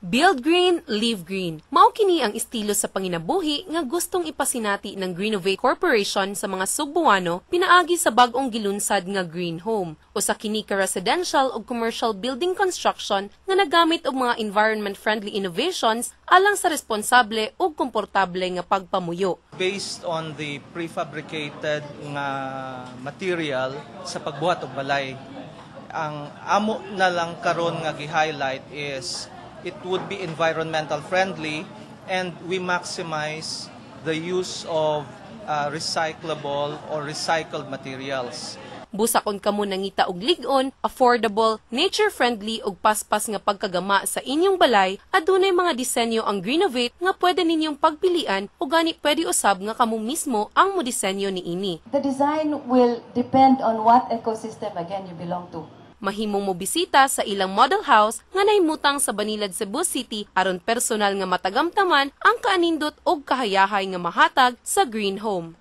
Build green, live green. Mao kini ang estilo sa panginabuhi nga gustong ipasinati ng Greenovate Corporation sa mga Sugbuano pinaagi sa bag-ong gilunsad nga green home. Usa kini ka residential ug commercial building construction nga nagamit og mga environment-friendly innovations alang sa responsable ug komportable nga pagpamuyo. Based on the prefabricated nga material sa pagbuhat og balay, ang amo na lang karon nga gi-highlight is it would be environmental friendly and we maximize the use of recyclable or recycled materials. Busakon kamo nangita og lig-on, affordable, nature-friendly ug paspas nga pagkagama sa inyong balay, adunay mga disenyo ang Greenovate nga pwede ninyong pagpilian o gani pwede usab nga kamo mismo ang modesenyo niini. The design will depend on what ecosystem again you belong to. Mahimong mo bisita sa ilang model house nga nahimutang sa Banilad, Cebu City aron personal nga matagamtaman ang kaanindot og kahayahay nga mahatag sa green home.